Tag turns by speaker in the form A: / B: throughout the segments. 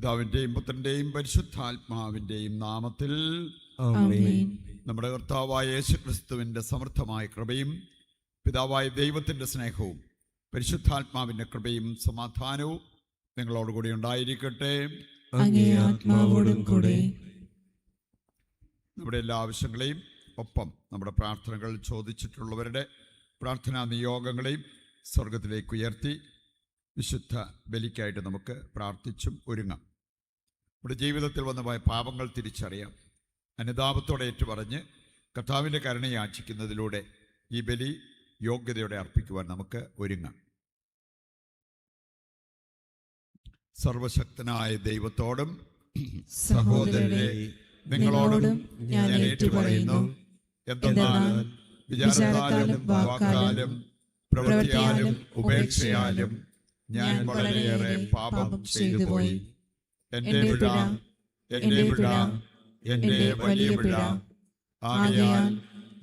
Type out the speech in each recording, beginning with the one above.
A: പിതാവിൻ്റെയും പുത്രൻ്റെയും പരിശുദ്ധാത്മാവിൻ്റെയും നാമത്തിൽ
B: ആമേൻ.
A: നമ്മുടെ കർത്താവായ യേശുക്രിസ്തുവിൻ്റെ സമൃദ്ധമായ കൃപയും പിതാവായ ദൈവത്തിൻ്റെ സ്നേഹവും പരിശുദ്ധാത്മാവിൻ്റെ കൃപയും സമാധാനവും നിങ്ങളോടുകൂടി ഉണ്ടായിരിക്കട്ടെ.
B: അങ്ങേ ആത്മാവോടും കൂടെ.
A: നമ്മുടെ എല്ലാ ആവശ്യങ്ങളെയും ഒപ്പം നമ്മുടെ പ്രാർത്ഥനകൾ ചോദിച്ചിട്ടുള്ളവരുടെ പ്രാർത്ഥനാ നിയോഗങ്ങളെയും സ്വർഗത്തിലേക്ക് ഉയർത്തി വിശുദ്ധ ബലിക്കായിട്ട് നമുക്ക് പ്രാർത്ഥിച്ചും ഒരുങ്ങാം. നമ്മുടെ ജീവിതത്തിൽ വന്നുപോയ പാപങ്ങൾ തിരിച്ചറിയാം. അനുതാപത്തോടെ ഏറ്റുപറഞ്ഞ് കർത്താവിൻ്റെ കരുണ യാചിക്കുന്നതിലൂടെ ഈ ബലി യോഗ്യതയോടെ അർപ്പിക്കുവാൻ നമുക്ക് ഒരുങ്ങാം. സർവശക്തനായ ദൈവത്തോടും സഹോദരരെ നിങ്ങളോടും ഞാൻ ഏറ്റുപറയുന്നു, എന്തെന്നാൽ വിചാരത്താലും വാക്കാലും പ്രവൃത്തിയാലും ഉപേക്ഷയാലും ഞാൻ വളരെയേറെ പാപം ചെയ്തു പോയി. എൻ്റെ പിഴ, എൻ്റെ പിഴ, എൻ്റെ വലിയ പിഴ. ആകയാൽ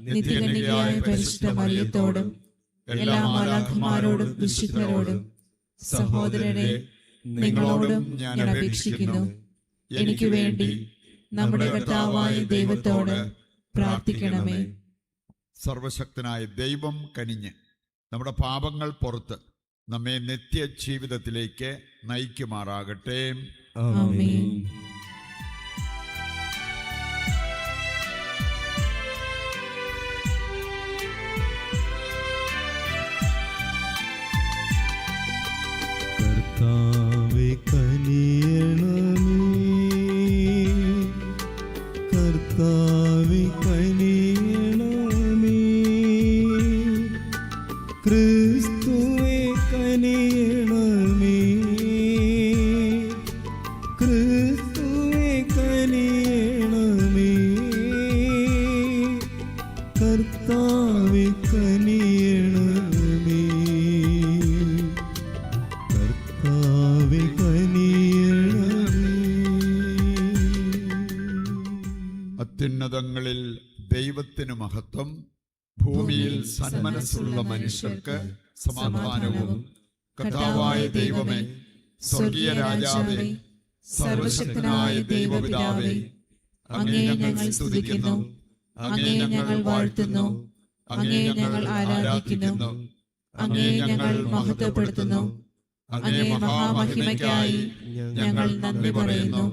A: നിത്യകന്യകയായ പരിശുദ്ധ മറിയത്തോടും എല്ലാ മാലാഖമാരോടും വിശുദ്ധരോടും സഹോദരരെ നിങ്ങളോടും ഞാൻ അപേക്ഷിക്കുന്നു, എനിക്ക് വേണ്ടി നമ്മുടെ കർത്താവായ ദൈവത്തോട് പ്രാർത്ഥിക്കണമേ. സർവശക്തനായ ദൈവം കനിഞ്ഞ് നമ്മുടെ പാപങ്ങൾ പുറത്ത് നമ്മെ നിത്യ ജീവിതത്തിലേക്ക് നയിക്കുമാറാകട്ടെ.
B: ആമേൻ.
C: കർത്താവേ കനിയണമേ, കർത്താവേ കനിയണമേ, ക്രിസ്തുവേ കനിയണമേ, ക്രിസ്തുവേ കനിയണമേ, കർത്താവേ കനിയണമേ, കർത്താവേ കനിയണമേ.
A: അത്യുന്നതങ്ങളിൽ ദൈവത്തിന് മഹത്വം, ഭൂമിയിൽ സന്മനസ്സുള്ള മനുഷ്യർക്ക് സമാധാനവും. കർത്താവായ ദൈവമേ, സ്വർഗീയ രാജാവേ, സർവശക്തനായ ദൈവപിതാവേ, അങ്ങേ ഞങ്ങൾ സ്തുതിക്കുന്നു, അങ്ങേ ഞങ്ങൾ വാഴ്ത്തുന്നു, അങ്ങേ ഞങ്ങൾ ആരാധിക്കുന്നു, അങ്ങേ ഞങ്ങൾ മഹത്വപ്പെടുത്തുന്നു. അങ്ങേ മഹാമഹിമയ്ക്കായി ഞങ്ങൾ നന്ദി പറയുന്നു.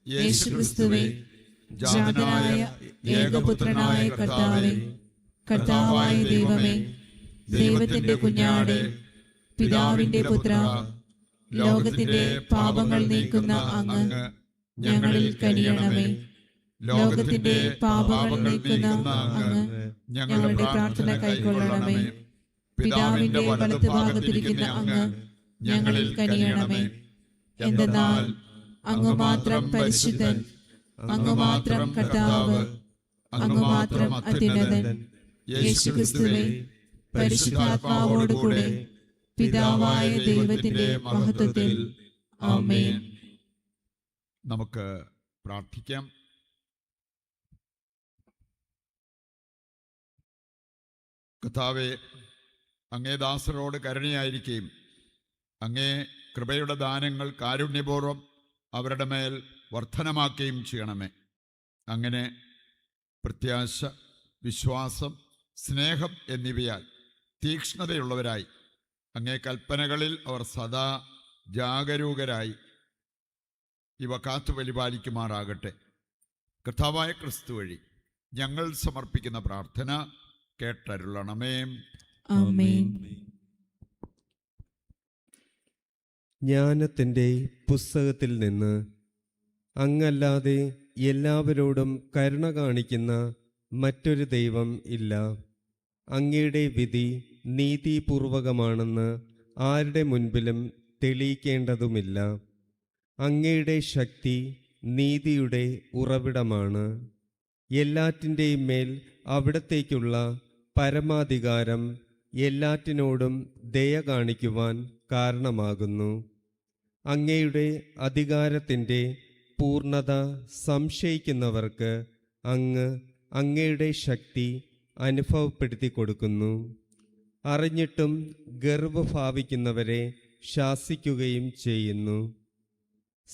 A: യേശുക്രിസ്തുവേ, ജാതനായ ഏകപുത്രനായ കർത്താവേ, കർത്താവായ ദൈവമേ, ദൈവത്തിന്റെ കുഞ്ഞാടേ, പിതാവിന്റെ പുത്ര, ലോകത്തിന്റെ പാപങ്ങൾ നീക്കുന്ന അങ്ങ് ഞങ്ങളിൽ കനിയണമേ. ലോകത്തിന്റെ പാപങ്ങൾ നീക്കുന്ന അങ്ങ് ഞങ്ങളുടെ പ്രാർത്ഥന കൈക്കൊള്ളണമേ. പിതാവിന്റെ വലത്തുഭാഗത്തിരിക്കുന്ന അങ്ങ് ഞങ്ങളിൽ കനിയണമേ. എന്തെന്നാൽ അങ്ങ് മാത്രം പരിശുദ്ധൻ, അങ്ങ് മാത്രം കർത്താവ്, അങ്ങ് മാത്രം അത്യുന്നതൻ. യേശുക്രിസ്തുവേ, പരിശുദ്ധാത്മാവോടുകൂടെ പിതാവായ ദൈവത്തിന്റെ മഹത്വത്തിൽ. ആമേൻ. നമുക്ക് പ്രാർത്ഥിക്കാം. കർത്താവേ, അങ്ങേ ദാസരോട് കരുണയായിരിക്കുകയും അങ്ങേ കൃപയുടെ ദാനങ്ങൾ കാരുണ്യപൂർവ്വം അവരുടെ മേൽ വർധനമാക്കുകയും ചെയ്യണമേ. അങ്ങനെ പ്രത്യാശ, വിശ്വാസം, സ്നേഹം എന്നിവയാൽ തീക്ഷ്ണതയുള്ളവരായി അങ്ങേ കൽപ്പനകളിൽ അവർ സദാ ജാഗരൂകരായി ഇവ കാത്തു പരിപാലിക്കുമാറാകട്ടെ. കർത്താവായ ക്രിസ്തു വഴി ഞങ്ങൾ സമർപ്പിക്കുന്ന പ്രാർത്ഥന കേട്ടരുളണമേ.
B: ആമേൻ.
C: ജ്ഞാനത്തിൻ്റെ പുസ്തകത്തിൽ നിന്ന്, അങ്ങല്ലാതെ എല്ലാവരോടും കരുണ കാണിക്കുന്ന മറ്റൊരു ദൈവം ഇല്ല. അങ്ങയുടെ വിധി നീതിപൂർവകമാണെന്ന് ആരുടെ മുൻപിലും തെളിയിക്കേണ്ടതുമില്ല. അങ്ങയുടെ ശക്തി നീതിയുടെ ഉറവിടമാണ്. എല്ലാറ്റിൻ്റെയും മേൽ അവിടത്തേക്കുള്ള പരമാധികാരം എല്ലാറ്റിനോടും ദയ കാണിക്കുവാൻ കാരണമാകുന്നു. അങ്ങയുടെ അധികാരത്തിൻ്റെ പൂർണ്ണത സംശയിക്കുന്നവർക്ക് അങ്ങ് അങ്ങയുടെ ശക്തി അനുഭവപ്പെടുത്തി കൊടുക്കുന്നു. അറിഞ്ഞിട്ടും ഗർവ്വ ഭാവിക്കുന്നവരെ ശാസിക്കുകയും ചെയ്യുന്നു.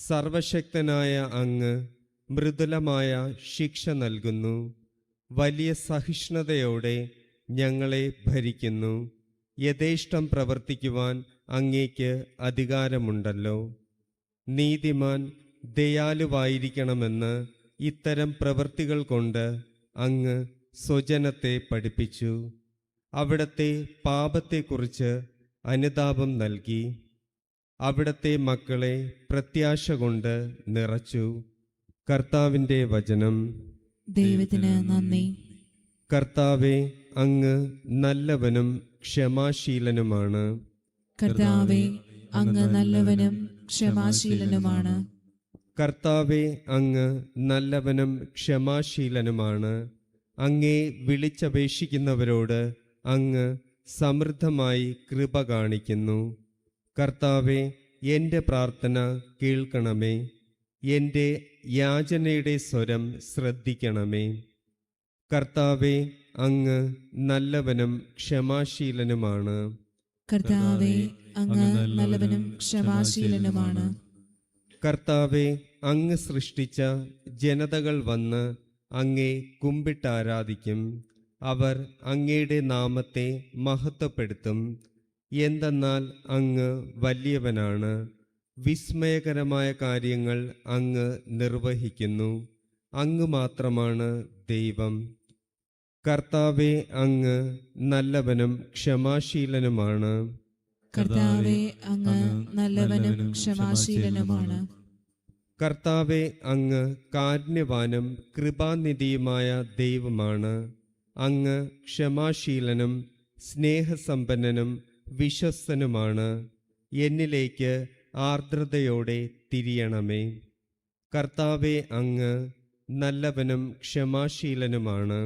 C: സർവശക്തനായ അങ്ങ് മൃദുലമായ ശിക്ഷ നൽകുന്നു. വലിയ സഹിഷ്ണുതയോടെ ഞങ്ങളെ ഭരിക്കുന്നു. യഥേഷ്ടം പ്രവർത്തിക്കുവാൻ അങ്ങേക്ക് അധികാരമുണ്ടല്ലോ. നീതിമാൻ ദയാലുവായിരിക്കണമെന്ന് ഇത്തരം പ്രവൃത്തികൾ കൊണ്ട് അങ്ങ് സ്വജനത്തെ പഠിപ്പിച്ചു. അവിടത്തെ പാപത്തെക്കുറിച്ച് അനുതാപം നൽകി. അവിടത്തെ മക്കളെ പ്രത്യാശ കൊണ്ട് നിറച്ചു. കർത്താവിൻ്റെ വചനം.
B: ദൈവത്തിന് നന്ദി.
C: കർത്താവെ, അങ്ങ് നല്ലവനും ക്ഷമാശീലനുമാണ്.
B: കർത്താവേ, അങ്ങ് നല്ലവനും ക്ഷമാശീലനുമാണ്.
C: കർത്താവെ, അങ്ങ് നല്ലവനും ക്ഷമാശീലനുമാണ്. അങ്ങേ വിളിച്ചപേക്ഷിക്കുന്നവരോട് അങ്ങ് സമൃദ്ധമായി കൃപ കാണിക്കുന്നു. കർത്താവെ, എൻ്റെ പ്രാർത്ഥന കേൾക്കണമേ. എൻ്റെ യാചനയുടെ സ്വരം ശ്രദ്ധിക്കണമേ. കർത്താവെ, അങ്ങ് നല്ലവനും ക്ഷമാശീലനുമാണ്.
B: കർത്താവേ, അങ്ങ് നല്ലവനും ക്ഷമാശീലനുമാണ്.
C: കർത്താവെ, അങ്ങ് സൃഷ്ടിച്ച ജനതകൾ വന്ന് അങ്ങേ കുമ്പിട്ടാരാധിക്കും. അവർ അങ്ങയുടെ നാമത്തെ മഹത്വപ്പെടുത്തും. എന്തെന്നാൽ അങ്ങ് വലിയവനാണ്. വിസ്മയകരമായ കാര്യങ്ങൾ അങ്ങ് നിർവഹിക്കുന്നു. അങ്ങ് മാത്രമാണ് ദൈവം. കർത്താവെ, അങ്ങ് നല്ലവനും ക്ഷമാശീലനുമാണ്.
B: കർത്താവേ, അങ്ങ് നല്ലവനും ക്ഷമാശീലനുമാണ്.
C: കർത്താവെ, അങ്ങ് കാരുണ്യവാനും കൃപാനിധിയുമായ ദൈവമാണ്. അങ്ങ് ക്ഷമാശീലനും സ്നേഹസമ്പന്നനും വിശ്വസ്തനുമാണ്. എന്നിലേക്ക് ആർദ്രതയോടെ തിരിയണമേ. കർത്താവെ, അങ്ങ് നല്ലവനും ക്ഷമാശീലനുമാണ്.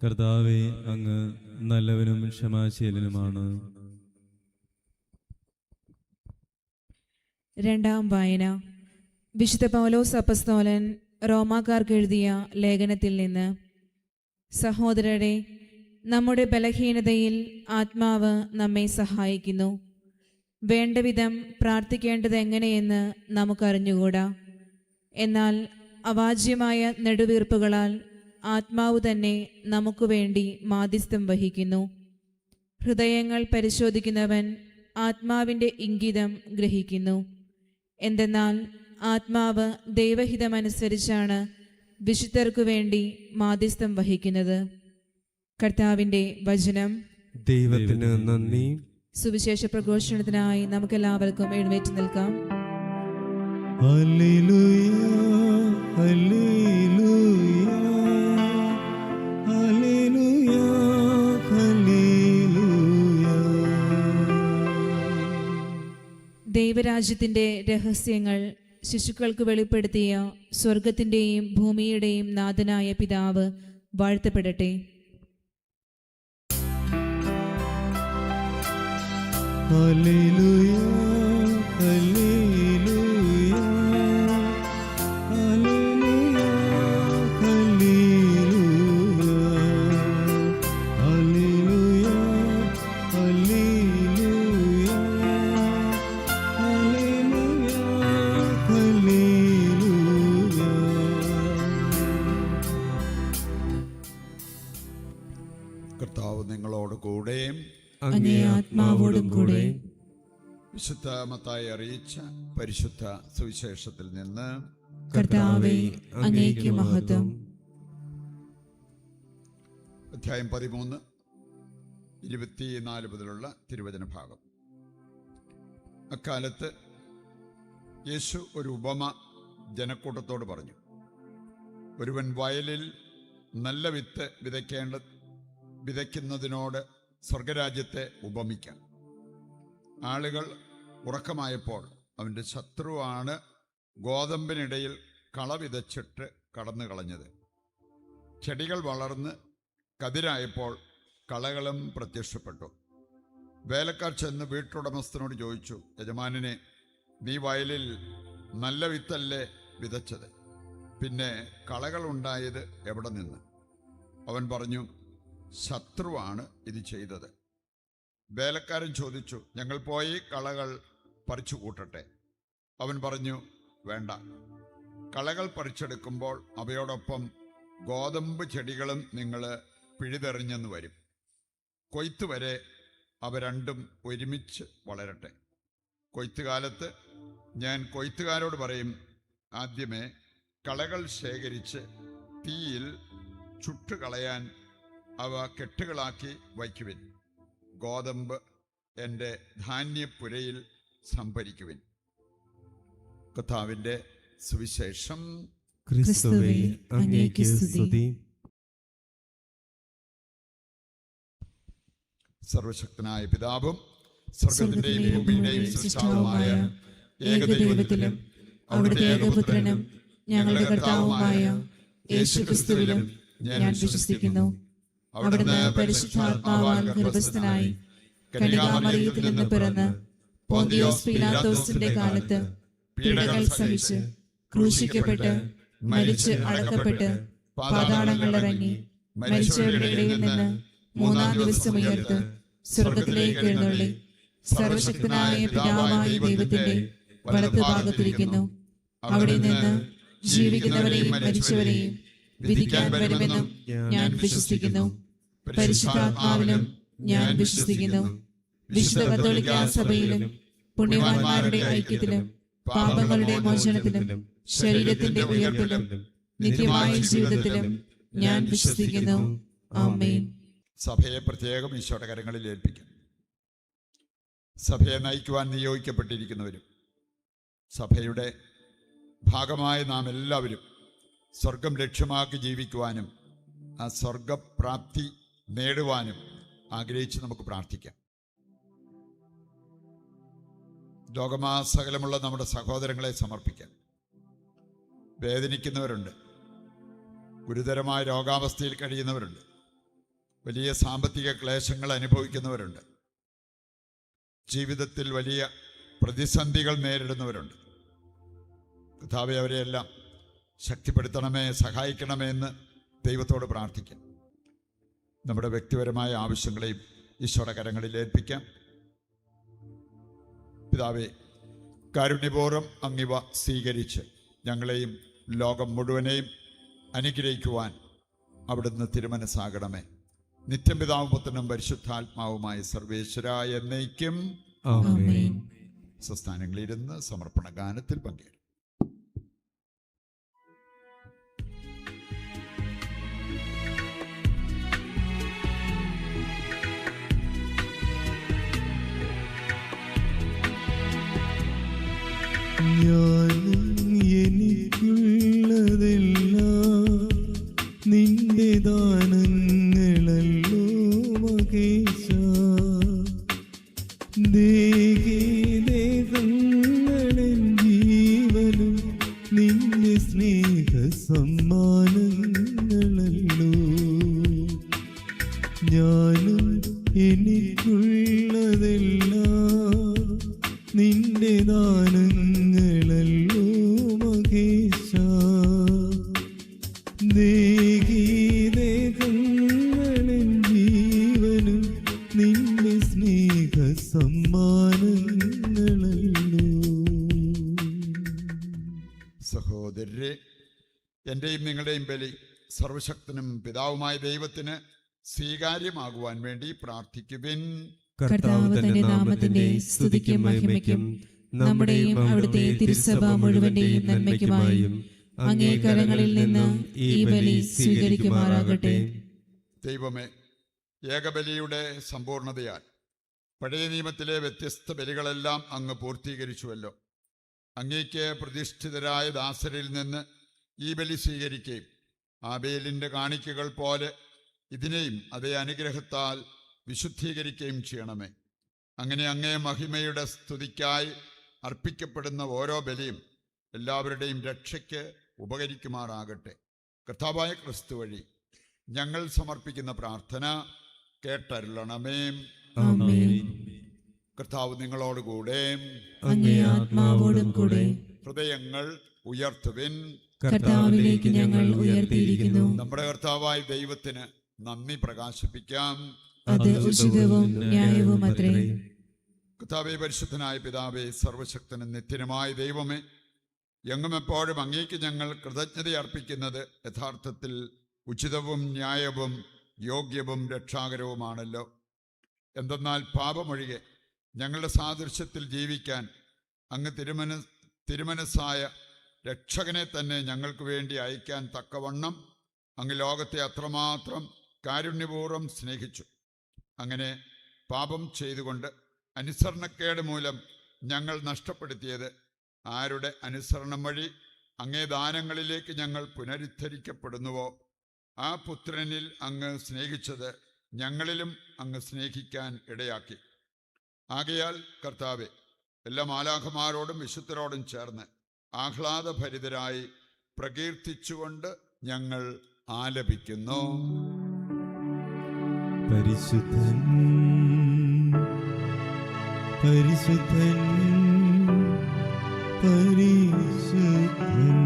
D: കർത്താവേ, അങ്ങ് നല്ലവനും ക്ഷമാശീലനുമാണ്.
B: രണ്ടാം വായന. വിശുദ്ധ പൗലോസ് അപ്പസ്തോലൻ റോമാക്കാർക്ക് എഴുതിയ ലേഖനത്തിൽ നിന്ന്. സഹോദരരെ, നമ്മുടെ ബലഹീനതയിൽ ആത്മാവ് നമ്മെ സഹായിക്കുന്നു. വേണ്ടവിധം പ്രാർത്ഥിക്കേണ്ടത് എങ്ങനെയെന്ന് നമുക്കറിഞ്ഞുകൂടാ. എന്നാൽ അവാച്യമായ നെടുവീർപ്പുകളാൽ ആത്മാവ് തന്നെ നമുക്ക് വേണ്ടി മാധ്യസ്ഥം വഹിക്കുന്നു. ഹൃദയങ്ങൾ പരിശോധിക്കുന്നവൻ ആത്മാവിൻ്റെ ഇംഗിതം ഗ്രഹിക്കുന്നു. എന്തെന്നാൽ ആത്മാവ് ദൈവഹിതമനുസരിച്ചാണ് വിശുദ്ധർക്കു വേണ്ടി മാധ്യസ്ഥം വഹിക്കുന്നത്. കർത്താവിൻ്റെ വചനം.
C: ദൈവത്തിന് നന്ദി.
B: സുവിശേഷ പ്രഘോഷണത്തിനായി നമുക്കെല്ലാവർക്കും എഴുന്നേറ്റ് നിൽക്കാം.
D: ഹല്ലേലൂയ, ഹല്ലേലൂയ, ഹല്ലേലൂയ, ഹല്ലേലൂയ.
B: ദൈവരാജ്യത്തിൻ്റെ രഹസ്യങ്ങൾ ശിശുക്കൾക്ക് വെളിപ്പെടുത്തിയ സ്വർഗത്തിൻ്റെയും ഭൂമിയുടെയും നാഥനായ പിതാവ് വാഴ്ത്തപ്പെടട്ടെ.
D: ഹല്ലേലൂയ, ഹല്ലേലൂയ, ഹല്ലേലൂയ, ഹല്ലേലൂയ, ഹല്ലേലൂയ, ഹല്ലേലൂയ, ഹല്ലേലൂയ, ഹല്ലേലൂയ.
A: കർത്താവ് നിങ്ങളോട് കൂടെ.
B: അങ്ങേ ആത്മാവോടും കൂടെ.
A: വിശുദ്ധ മത്തായി അറിയിച്ച പരിശുദ്ധ സുവിശേഷത്തിൽ നിന്ന്.
B: കർത്താവേ, അങ്ങേക്ക് മഹത്വം.
A: അധ്യായം 13, 24 മുതലുള്ള തിരുവചന ഭാഗം. അക്കാലത്ത് യേശു ഒരു ഉപമ ജനക്കൂട്ടത്തോട് പറഞ്ഞു. ഒരുവൻ വയലിൽ നല്ല വിത്ത് വിതയ്ക്കുന്നതിനോട് സ്വർഗരാജ്യത്തെ ഉപമിക്കാം. ആളുകൾ ഉറക്കമായപ്പോൾ അവൻ്റെ ശത്രുവാണ് ഗോതമ്പിനിടയിൽ കള വിതച്ചിട്ട് കടന്നു കളഞ്ഞത്. ചെടികൾ വളർന്ന് കതിരായപ്പോൾ കളകളും പ്രത്യക്ഷപ്പെട്ടു. വേലക്കാർ ചെന്ന് വീട്ടുടമസ്ഥനോട് ചോദിച്ചു, യജമാനനെ, നീ വയലിൽ നല്ല വിത്തല്ലേ വിതച്ചത്? പിന്നെ കളകളുണ്ടായത് എവിടെ നിന്ന്? അവൻ പറഞ്ഞു, ശത്രുവാണ് ഇത് ചെയ്തത്. വേലക്കാരൻ ചോദിച്ചു, ഞങ്ങൾ പോയി കളകൾ പറിച്ചു കൂട്ടട്ടെ? അവൻ പറഞ്ഞു, വേണ്ട. കളകൾ പറിച്ചെടുക്കുമ്പോൾ അവയോടൊപ്പം ഗോതമ്പ് ചെടികളും നിങ്ങൾ പിഴുതെറിഞ്ഞെന്ന് വരും. കൊയ്ത്ത് വരെ അവ രണ്ടും ഒരുമിച്ച് വളരട്ടെ. കൊയ്ത്തുകാലത്ത് ഞാൻ കൊയ്ത്തുകാരോട് പറയും, ആദ്യമേ കളകൾ ശേഖരിച്ച് തീയിൽ ചുട്ടുകളയാൻ അവ കെട്ടുകളാക്കി വയ്ക്കുവിൻ. ഗോതമ്പ് എൻ്റെ ധാന്യപ്പുരയിൽ സംഭരിക്കുവിൻ. കർത്താവിൻ്റെ സുവിശേഷം.
C: ക്രിസ്തുവേ അങ്ങേക്ക് സ്തുതി.
A: സർവശക്തനായ പിതാവും സ്വർഗത്തിന്റെയും ഭൂമിയുടെയും സൃഷ്ടാവുമായ ഏകദൈവത്തിലും അവിടുത്തെ ഏകപുത്രനും ഞങ്ങളുടെ കർത്താവുമായ യേശുക്രിസ്തുവിലും ഞാൻ വിശ്വസിക്കുന്നു.
B: അവിടുന്ന് പരിശുദ്ധാത്മാവാൽ ഗർഭസ്ഥനായി കന്യകാമറിയത്തിൽ നിന്ന് പിറന്ന് പോന്തിയോസ് പീലാത്തോസിന്റെ കാലത്ത് പീഡകൾ സഹിച്ച് ക്രൂശിക്കപ്പെട്ട് മരിച്ച് അടക്കപ്പെട്ട് പാതാളങ്ങളിലിറങ്ങി മരിച്ചവരുടെ ഇടയിൽ നിന്ന് മൂന്നാം ദിവസം ഉയർത്ത് സ്വർഗത്തിലേക്ക് എഴുന്നള്ളി സർവശക്തനായ പിതാവായ ദൈവത്തിന്റെ വലത്തുഭാഗത്തിരിക്കുന്നു. അവിടെ നിന്ന് ജീവിക്കുന്നവരെയും മരിച്ചവരെയും വിധിക്കാൻ വരുമെന്നും ഞാൻ വിശ്വസിക്കുന്നു. പരിശുദ്ധാത്മാവിലും ഞാൻ വിശ്വസിക്കുന്നു. വിശുദ്ധ കത്തോലിക്കാ സഭയിലും പുണ്യവാന്മാരുടെ ഐക്യത്തിലും പാപങ്ങളുടെ മോചനത്തിലും ശരീരത്തിന്റെ ഉയർപ്പിലും നിത്യമായ ജീവിതത്തിലും ഞാൻ വിശ്വസിക്കുന്നു. ആമേൻ.
A: സഭയെ പ്രത്യേകം ഈശോയുടെ കരങ്ങളിൽ ഏൽപ്പിക്കും. സഭയെ നയിക്കുവാൻ നിയോഗിക്കപ്പെട്ടിരിക്കുന്നവരും സഭയുടെ ഭാഗമായ നാം എല്ലാവരും സ്വർഗം ലക്ഷ്യമാക്കി ജീവിക്കുവാനും ആ സ്വർഗപ്രാപ്തി നേടുവാനും ആഗ്രഹിച്ച് നമുക്ക് പ്രാർത്ഥിക്കാം. ലോകമാസകലമുള്ള നമ്മുടെ സഹോദരങ്ങളെ സമർപ്പിക്കാം. വേദനിക്കുന്നവരുണ്ട്, ഗുരുതരമായ രോഗാവസ്ഥയിൽ കഴിയുന്നവരുണ്ട്, വലിയ സാമ്പത്തിക ക്ലേശങ്ങൾ അനുഭവിക്കുന്നവരുണ്ട്, ജീവിതത്തിൽ വലിയ പ്രതിസന്ധികൾ നേരിടുന്നവരുണ്ട്. കർത്താവേ, അവരെയെല്ലാം ശക്തിപ്പെടുത്തണമേ, സഹായിക്കണമേ എന്ന് ദൈവത്തോട് പ്രാർത്ഥിക്കാം. നമ്മുടെ വ്യക്തിപരമായ ആവശ്യങ്ങളെയും ഈശോയുടെ കരങ്ങളിൽ ഏൽപ്പിക്കാം. പിതാവേ, കാരുണ്യപൂർവ്വം അങ്ങിവ സ്വീകരിച്ച് ഞങ്ങളെയും ലോകം മുഴുവനെയും അനുഗ്രഹിക്കുവാൻ അവിടുന്ന് തിരുമനസ്സാകണമേ. നിത്യം പിതാവും പുത്രനും പരിശുദ്ധാത്മാവുമായ സർവേശ്വരായ എന്നേക്കും
B: ആമേൻ.
A: സംസ്ഥാനങ്ങളിലിരുന്ന് സമർപ്പണ ഗാനത്തിൽ പങ്കെടുക്കും.
D: ഞാനും എനിക്കുള്ളതെല്ലാം നിന്റെ ദാനങ്ങളല്ലോ മകേശ. ദേഹങ്ങളൻ ജീവനും നിന്റെ സ്നേഹ സമ്മാനങ്ങളല്ലോ. ഞാനും എനിക്കുള്ളതെല്ലാം നിന്റെ ദാനങ്ങളല്ലോ മകേശ. ദേഹങ്ങളൻ ജീവനും നിന്റെ സ്നേഹ സമ്മാനങ്ങളല്ലോ.
A: സഹോദരരെ, എൻ്റെയും നിങ്ങളുടെയും ബലി സർവശക്തനും പിതാവുമായ ദൈവത്തിന് സ്വീകാര്യമാകുവാൻ വേണ്ടി പ്രാർത്ഥിക്കുവിൻ.
C: കർത്താവ് തന്റെ നാമത്തിന്റെ സ്തുതിക്കും മഹിമയ്ക്കും നമ്മുടെയും അവിടുത്തെ തിരുസഭ മുഴുവന്റെയും നന്മയ്ക്കുമായും അങ്ങേ കരങ്ങളിൽ നിന്ന് ഈ ബലി സ്വീകരിക്കുമാറാകട്ടെ.
A: ദൈവമേ, ഏകബലിയുടെ സമ്പൂർണതയാൽ പഴയ നിയമത്തിലെ വ്യത്യസ്ത ബലികളെല്ലാം അങ്ങ് പൂർത്തീകരിച്ചുവല്ലോ. അങ്ങേക്ക് പ്രതിഷ്ഠിതരായ ദാസരിൽ നിന്ന് ഈ ബലി സ്വീകരിക്കുകയും ആബേലിൻ്റെ കാണിക്കകൾ പോലെ ഇതിനെയും അതേ അനുഗ്രഹത്താൽ വിശുദ്ധീകരിക്കുകയും ചെയ്യണമേ. അങ്ങനെ അങ്ങേ മഹിമയുടെ സ്തുതിക്കായി അർപ്പിക്കപ്പെടുന്ന ഓരോ ബലിയും എല്ലാവരുടെയും രക്ഷയ്ക്ക് ഉപകരിക്കുമാറാകട്ടെ. കർത്താവായ ക്രിസ്തു വഴി ഞങ്ങൾ സമർപ്പിക്കുന്ന പ്രാർത്ഥന കേട്ടരുളണമേ.
B: ആമേൻ.
A: കർത്താവ് നിങ്ങളോടുകൂടെ,
B: അങ്ങേ ആത്മാവോടും കൂടെ.
A: ഹൃദയങ്ങൾ ഉയർത്തുവിൻ.
B: കർത്താവിലേക്ക് ഞങ്ങൾ ഉയർത്തിയിരിക്കുന്നു.
A: നമ്മുടെ കർത്താവായ ദൈവത്തിന് നന്ദി പ്രകാശിപ്പിക്കാം.
B: അത് ഉചിതവും ന്യായവും അത്രേ.
A: കർത്താവേ, പരിശുദ്ധനായ പിതാവേ, സർവശക്തനും നിത്യനുമായ ദൈവമേ, എങ്ങും എപ്പോഴും അങ്ങേക്ക് ഞങ്ങൾ കൃതജ്ഞത അർപ്പിക്കുന്നത് യഥാർത്ഥത്തിൽ ഉചിതവും ന്യായവും യോഗ്യവും രക്ഷാകരവുമാണല്ലോ. എന്തെന്നാൽ പാപമൊഴികെ ഞങ്ങളുടെ സാദൃശ്യത്തിൽ ജീവിക്കാൻ അങ്ങ് തിരുമനസ്സായ രക്ഷകനെ തന്നെ ഞങ്ങൾക്ക് വേണ്ടി അയക്കാൻ തക്കവണ്ണം അങ്ങ് ലോകത്തെ അത്രമാത്രം കാരുണ്യപൂർവ്വം സ്നേഹിച്ചു. അങ്ങനെ പാപം ചെയ്തുകൊണ്ട് അനുസരണക്കേട് മൂലം ഞങ്ങൾ നഷ്ടപ്പെടുത്തിയത് ആരുടെ അനുസരണം വഴി അങ്ങേ ദാനങ്ങളിലേക്ക് ഞങ്ങൾ പുനരുദ്ധരിക്കപ്പെടുന്നുവോ ആ പുത്രനിൽ അങ്ങ് സ്നേഹിച്ചത് ഞങ്ങളിലും അങ്ങ് സ്നേഹിക്കാൻ ഇടയാക്കി. ആകയാൽ കർത്താവെ, എല്ലാ മാലാഖമാരോടും വിശുദ്ധരോടും ചേർന്ന് ആഹ്ലാദഭരിതരായി പ്രകീർത്തിച്ചുകൊണ്ട് ഞങ്ങൾ ആലപിക്കുന്നു.
D: പരിശുദ്ധൻ പരിശുദ്ധൻ പരിശുദ്ധൻ.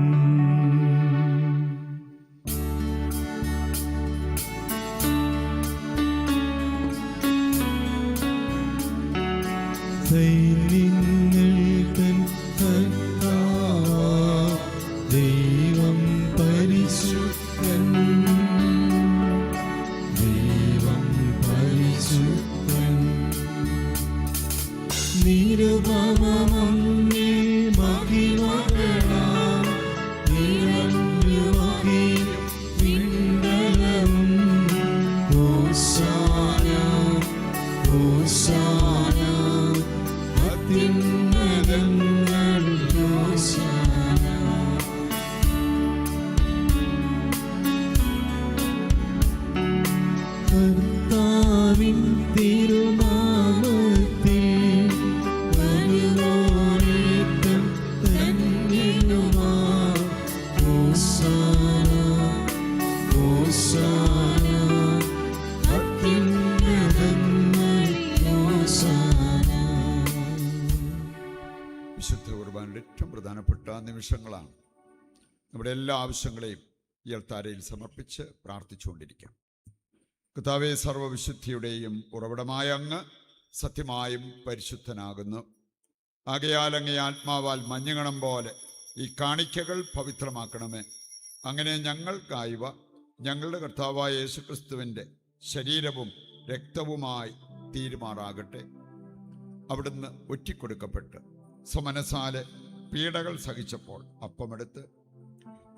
D: സൈന്യങ്ങൾ തൻ കർത്താവ് ദൈവം പരിശുദ്ധൻ, ദൈവം പരിശുദ്ധൻ. നിരുപമമങ്ങേ മഹിമകളാൽ നിറഞ്ഞുമകി വിണ്ഡലം. ഹോശാന ഹോശാന അത്യുന്നതങ്ങളിൽ ഹോശാന. കർത്താവിൻ തിരുനാമത്തിൽ വരുവോനേറ്റം ധന്യനുമാ. ഹോശാന ഹോശാന അത്യുന്നതങ്ങളിൽ ഹോശാന.
A: വിശുദ്ധ കുർബാനയുടെ ഏറ്റവും പ്രധാനപ്പെട്ട നിമിഷങ്ങളാണ്. നമ്മുടെ എല്ലാ ആവശ്യങ്ങളെയും ഈ അൾത്താരയിൽ സമർപ്പിച്ച് പ്രാർത്ഥിച്ചുകൊണ്ടിരിക്കാം. കർത്താവേ, സർവ്വവിശുദ്ധിയുടെയും ഉറവിടമായ അങ്ങ് സത്യമായും പരിശുദ്ധനാകുന്നു. ആകയാൽ അങ്ങേ ആത്മാവാൽ മഞ്ഞുകണം പോലെ ഈ കാണിക്കകൾ പവിത്രമാക്കണമേ. അങ്ങനെ ഞങ്ങൾക്കായവ ഞങ്ങളുടെ കർത്താവായ യേശുക്രിസ്തുവിൻ്റെ ശരീരവും രക്തവുമായി തീരുമാറാകട്ടെ. അവിടുന്ന് ഒറ്റിക്കൊടുക്കപ്പെട്ട് സമനസാലെ പീഡകൾ സഹിച്ചപ്പോൾ അപ്പമെടുത്ത്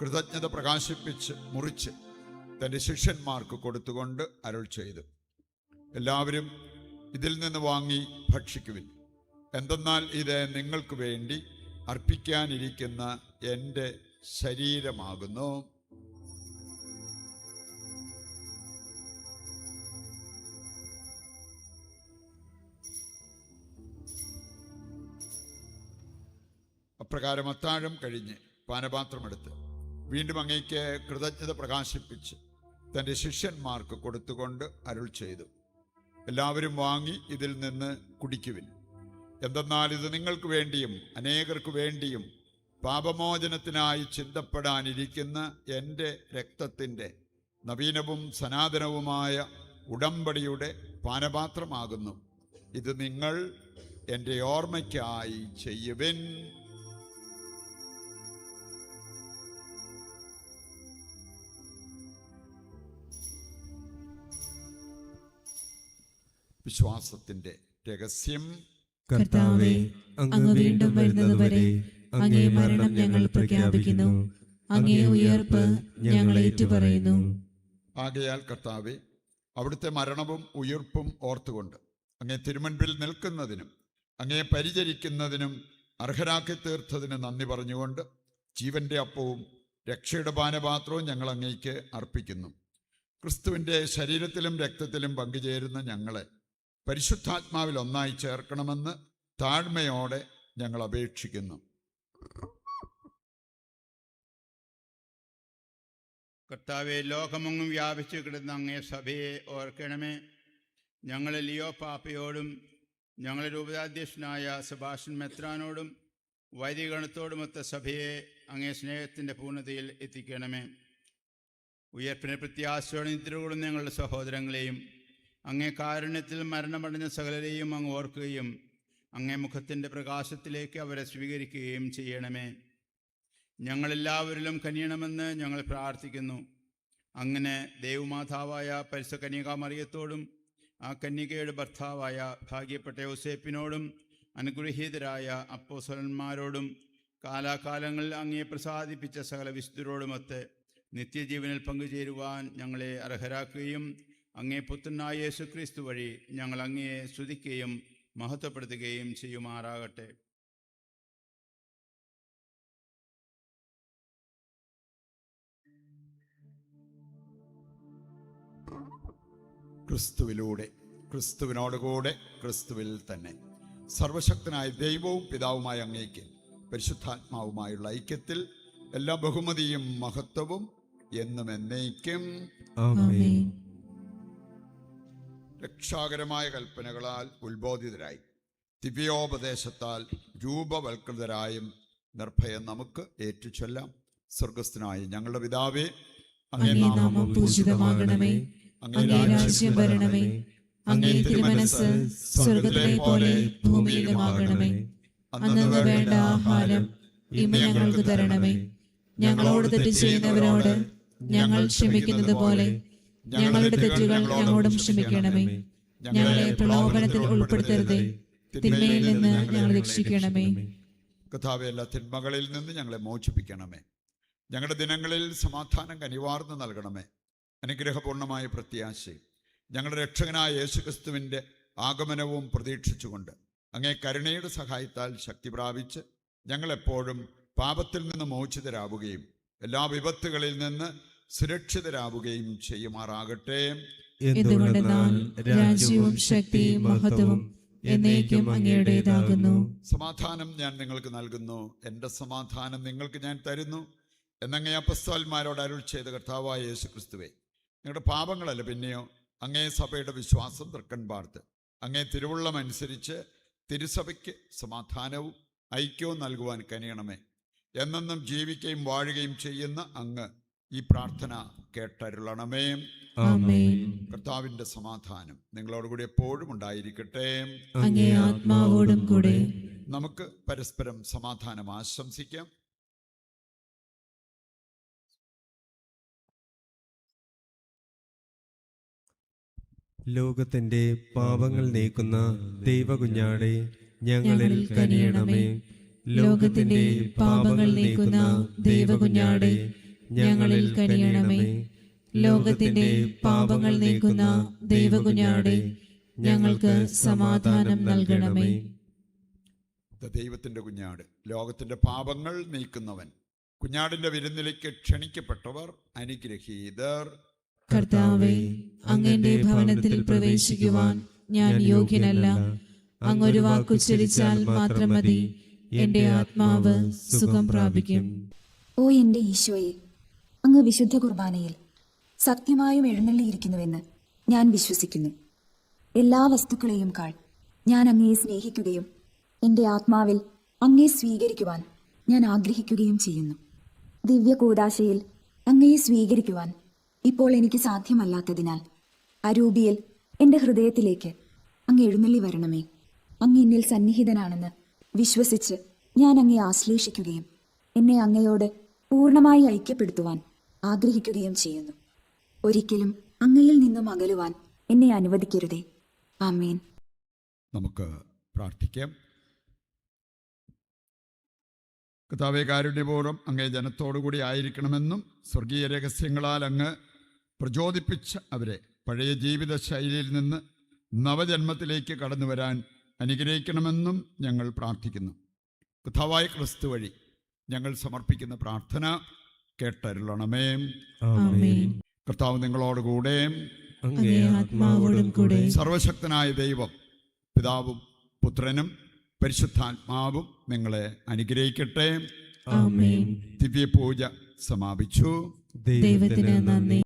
A: കൃതജ്ഞത പ്രകാശിപ്പിച്ച് മുറിച്ച് തൻ്റെ ശിഷ്യന്മാർക്ക് കൊടുത്തുകൊണ്ട് അരുൾ ചെയ്തു, എല്ലാവരും ഇതിൽ നിന്ന് വാങ്ങി ഭക്ഷിക്കുവിൻ. എന്തെന്നാൽ ഇത് നിങ്ങൾക്ക് വേണ്ടി അർപ്പിക്കാനിരിക്കുന്ന എൻ്റെ ശരീരമാകുന്നു. അപ്രകാരം അത്താഴം കഴിഞ്ഞ് പാനപാത്രമെടുത്ത് വീണ്ടും അങ്ങേക്ക് കൃതജ്ഞത പ്രകാശിപ്പിച്ച് തൻ്റെ ശിഷ്യന്മാർക്ക് കൊടുത്തുകൊണ്ട് അരുൾ ചെയ്തു, എല്ലാവരും വാങ്ങി ഇതിൽ നിന്ന് കുടിക്കുവിൻ. എന്തെന്നാൽ ഇത് നിങ്ങൾക്ക് വേണ്ടിയും അനേകർക്ക് വേണ്ടിയും പാപമോചനത്തിനായി ചിന്തപ്പെടാനിരിക്കുന്ന എൻ്റെ രക്തത്തിൻ്റെ നവീനവും സനാതനവുമായ ഉടമ്പടിയുടെ പാനപാത്രമാകുന്നു. ഇത് നിങ്ങൾ എൻ്റെ ഓർമ്മയ്ക്കായി ചെയ്യുവിൻ. വിശ്വാസത്തിന്റെ രഹസ്യം.
B: കർത്താവേ, അങ്ങ് വീണ്ടും വരുന്നതുവരെ അങ്ങേ മരണം ഞങ്ങൾ പ്രഖ്യാപിക്കുന്നു, അങ്ങേ ഉയർപ്പ് ഞങ്ങൾ ഏറ്റുപറയുന്നു.
A: ആകയാൽ കർത്താവേ, അവിടുത്തെ മരണവും ഉയിർപ്പും ഓർത്തുകൊണ്ട് അങ്ങേ തിരുമുൻപിൽ നിൽക്കുന്നതിനും അങ്ങേ പരിചരിക്കുന്നതിനും അർഹരാക്കി തീർത്തതിന് നന്ദി പറഞ്ഞുകൊണ്ട് ജീവന്റെ അപ്പവും രക്ഷയുടെ പാനപാത്രവും ഞങ്ങൾ അങ്ങേക്ക് അർപ്പിക്കുന്നു. ക്രിസ്തുവിൻ്റെ ശരീരത്തിലും രക്തത്തിലും പങ്കുചേരുന്ന ഞങ്ങളെ പരിശുദ്ധാത്മാവിൽ ഒന്നായി ചേർക്കണമെന്ന് താഴ്മയോടെ ഞങ്ങൾ അപേക്ഷിക്കുന്നു.
E: കർത്താവെ, ലോകമെങ്ങും വ്യാപിച്ചു കിടന്ന അങ്ങേ സഭയെ ഓർക്കണമേ. ഞങ്ങളെ ലിയോ പാപ്പയോടും ഞങ്ങളുടെ രൂപതാധ്യക്ഷനായ സെബാസ്റ്റ്യൻ മെത്രാനോടും വൈദികഗണത്തോടുമൊത്ത സഭയെ അങ്ങേ സ്നേഹത്തിൻ്റെ പൂർണ്ണതയിൽ എത്തിക്കണമേ. ഉയർപ്പിനെ പ്രത്യാശയോടെ നിദ്രകൊള്ളുന്ന ഞങ്ങളുടെ സഹോദരങ്ങളെയും അങ്ങേ കാരുണ്യത്തിൽ മരണമടഞ്ഞ സകലരെയും അങ്ങ് ഓർക്കുകയും അങ്ങേ മുഖത്തിൻ്റെ പ്രകാശത്തിലേക്ക് അവരെ സ്വീകരിക്കുകയും ചെയ്യണമേ. ഞങ്ങളെല്ലാവരിലും കനിയണമെന്ന് ഞങ്ങൾ പ്രാർത്ഥിക്കുന്നു. അങ്ങനെ ദൈവമാതാവായ പരിശുദ്ധ കന്യകാമറിയത്തോടും ആ കന്യകയുടെ ഭർത്താവായ ഭാഗ്യപ്പെട്ട യോസേപ്പിനോടും അനുഗ്രഹീതരായ അപ്പോസ്തലന്മാരോടും കാലാകാലങ്ങളിൽ അങ്ങയെ പ്രസാദിപ്പിച്ച സകല വിശുദ്ധരോടുമൊത്ത് നിത്യജീവനിൽ പങ്കുചേരുവാൻ ഞങ്ങളെ അർഹരാക്കുകയും അങ്ങേ പുത്രനായ യേശുക്രിസ്തു വഴി ഞങ്ങൾ അങ്ങയെ സ്തുതിക്കുകയും മഹത്വപ്പെടുത്തുകയും ചെയ്യുമാറാകട്ടെ.
A: ക്രിസ്തുവിലൂടെ, ക്രിസ്തുവിനോടുകൂടെ, ക്രിസ്തുവിൽ തന്നെ സർവശക്തനായ ദൈവവും പിതാവുമായ അങ്ങേക്ക് പരിശുദ്ധാത്മാവുമായുള്ള ഐക്യത്തിൽ എല്ലാ ബഹുമതിയും മഹത്വവും എന്നും എന്നേക്കും
B: ആമേൻ.
A: രക്ഷാകരമായ കൽപ്പനകളാൽ ഉത്ബോധിതരായി ദിവ്യോപദേശത്താൽ രൂപവൽകൃതരായും നിർഭയം നമുക്ക് ഏറ്റുചൊല്ലാം. സ്വർഗസ്ഥനായ ഞങ്ങളുടെ പിതാവേ,
C: അങ്ങേ നാമം പൂജിതമാകണമേ. അങ്ങേ രാജ്യം വരണമേ. അങ്ങേ തിരുമനസ്സ് സ്വർഗ്ഗത്തിലെ പോലെ ഭൂമിയിലുമാകണമേ. അന്നു വേണ്ട ആഹാരം ഇന്ന് ഞങ്ങൾക്ക് തരണമേ. ഞങ്ങളോട് തെറ്റ് ചെയ്യുന്നവരോട് ഞങ്ങൾ ക്ഷമിക്കുന്നത് പോലെ ഞങ്ങളുടെ തെറ്റുകൾ ഞങ്ങളോടും ക്ഷമിക്കണമേ. ഞങ്ങളെ പ്രലോഭനത്തിൽ ഉൾപ്പെടുത്തരുതേ, തിന്മയിൽ നിന്ന് ഞങ്ങൾ രക്ഷിക്കണമേ.
A: കർത്താവേ, എല്ലാ തിന്മകളിൽ നിന്ന് ഞങ്ങളെ മോചിപ്പിക്കണമേ. ഞങ്ങളുടെ ദിനങ്ങളിൽ സമാധാനം കനിവാർന്ന് നൽകണമേ. അനുഗ്രഹപൂർണമായ പ്രത്യാശയും ഞങ്ങളുടെ രക്ഷകനായ യേശുക്രിസ്തുവിൻ്റെ ആഗമനവും പ്രതീക്ഷിച്ചുകൊണ്ട് അങ്ങേ കരുണയുടെ സഹായത്താൽ ശക്തി പ്രാപിച്ച് ഞങ്ങളെപ്പോഴും പാപത്തിൽ നിന്ന് മോചിതരാവുകയും എല്ലാ വിപത്തുകളിൽ നിന്ന് സുരക്ഷിതരാവുകയും ചെയ്യുമാറാകട്ടെ.
C: എന്തുകൊണ്ടെന്നാൽ രാജ്യവും ശക്തിയും മഹത്വവും എന്നേക്കും അങ്ങയുടേതാകുന്നു.
A: സമാധാനം ഞാൻ നിങ്ങൾക്ക് നൽകുന്നു, എൻ്റെ സമാധാനം നിങ്ങൾക്ക് ഞാൻ തരുന്നു എന്നങ്ങേ അപ്പസ്തലന്മാരോട് അരുൾ ചെയ്ത കർത്താവായ യേശുക്രിസ്തുവേ, നിങ്ങളുടെ പാപങ്ങളല്ല പിന്നെയോ അങ്ങേ സഭയുടെ വിശ്വാസം തൃക്കൺ പാർത്ത് അങ്ങേ തിരുവുള്ളം അനുസരിച്ച് തിരുസഭയ്ക്ക് സമാധാനവും ഐക്യവും നൽകുവാൻ കനിയണമേ. എന്നെന്നും ജീവിക്കുകയും വാഴുകയും ചെയ്യുന്ന അങ്ങ് ഈ പ്രാർത്ഥന കേട്ടരുളണമേ.
C: ആമേൻ.
A: കർത്താവിൻ്റെ സമാധാനം നിങ്ങളോടുകൂടി എപ്പോഴും ഉണ്ടായിരിക്കട്ടെ.
C: അങ്ങേ ആത്മാവോടും കൂടെ.
A: നമുക്ക് പരസ്പരം സമാധാനം ആശംസിക്കാം.
B: ലോകത്തിന്റെ പാപങ്ങൾ നീക്കുന്ന ദൈവകുഞ്ഞാടെ ഞങ്ങളിൽ കനിയണമേ.
C: ലോകത്തിന്റെ പാപങ്ങൾ നീക്കുന്ന ദൈവകുഞ്ഞാടെ ഞങ്ങളിൽ കനിയണമേ. ലോകത്തിന്റെ പാപങ്ങൾ നീക്കുന്ന ദൈവകുഞ്ഞാടെ ഞങ്ങൾക്ക് സമാധാനം നൽകണമേ.
A: ദൈവത്തിൻ്റെ കുഞ്ഞാട്, ലോകത്തിൻ്റെ പാപങ്ങൾ നീക്കുന്നവൻ, കുഞ്ഞാടിൻ്റെ വിരുന്നിലേക്ക് ക്ഷണിക്കപ്പെട്ടവർ അനുഗ്രഹീതർ.
C: കർത്താവേ, അങ്ങയുടെ ഭവനത്തിൽ പ്രവേശിക്കുവാൻ ഞാൻ യോഗ്യനല്ല. അങ്ങൊരു വാക്കുച്ചരിച്ചാൽ മാത്രം മതി, എന്റെ ആത്മാവ് സുഖം പ്രാപിക്കും.
F: ഓ എൻ്റെ ഈശോയെ, അങ്ങ് വിശുദ്ധ കുർബാനയിൽ സത്യമായും എഴുന്നള്ളിയിരിക്കുന്നുവെന്ന് ഞാൻ വിശ്വസിക്കുന്നു. എല്ലാ വസ്തുക്കളെയും കാൾ ഞാൻ അങ്ങയെ സ്നേഹിക്കുകയും എൻ്റെ ആത്മാവിൽ അങ്ങയെ സ്വീകരിക്കുവാൻ ഞാൻ ആഗ്രഹിക്കുകയും ചെയ്യുന്നു. ദിവ്യ കൂദാശയിൽ അങ്ങയെ സ്വീകരിക്കുവാൻ ഇപ്പോൾ എനിക്ക് സാധ്യമല്ലാത്തതിനാൽ അരൂപിയിൽ എൻ്റെ ഹൃദയത്തിലേക്ക് അങ്ങ് എഴുന്നള്ളി വരണമേ. അങ്ങ് എന്നിൽ സന്നിഹിതനാണെന്ന് വിശ്വസിച്ച് ഞാൻ അങ്ങയെ ആശ്ലേഷിക്കുകയും എന്നെ അങ്ങയോട് പൂർണ്ണമായി ഐക്യപ്പെടുത്തുവാൻ ആഗ്രഹിക്കുകയും ചെയ്യുന്നു. ഒരിക്കലും അങ്ങയിൽ നിന്നും അകലുവാൻ എന്നെ അനുവദിക്കരുതേ. ആമേൻ.
A: നമുക്ക് പ്രാർത്ഥിക്കാം. കർത്താവേ, കാരുണ്യപൂർവ്വം അങ്ങേ ജനത്തോടുകൂടി ആയിരിക്കണമെന്നും സ്വർഗീയ രഹസ്യങ്ങളാൽ അങ്ങ് പ്രചോദിപ്പിച്ച അവരെ പഴയ ജീവിത ശൈലിയിൽ നിന്ന് നവജന്മത്തിലേക്ക് കടന്നു വരാൻ അനുഗ്രഹിക്കണമെന്നും ഞങ്ങൾ പ്രാർത്ഥിക്കുന്നു. കർത്താവായ ക്രിസ്തു വഴി ഞങ്ങൾ സമർപ്പിക്കുന്ന പ്രാർത്ഥന കേട്ടരുളണമേ.
C: ആമേൻ.
A: കർത്താവ് നിങ്ങളോടുകൂടെ,
B: അങ്ങേ
C: ആത്മാവോടും കൂടെ.
A: സർവശക്തനായ ദൈവം പിതാവും പുത്രനും പരിശുദ്ധാത്മാവും നിങ്ങളെ അനുഗ്രഹിക്കട്ടെ.
C: ആമേൻ.
A: ദിവ്യപൂജ സമാപിച്ചു.
C: ദൈവത്തിന് നന്ദി.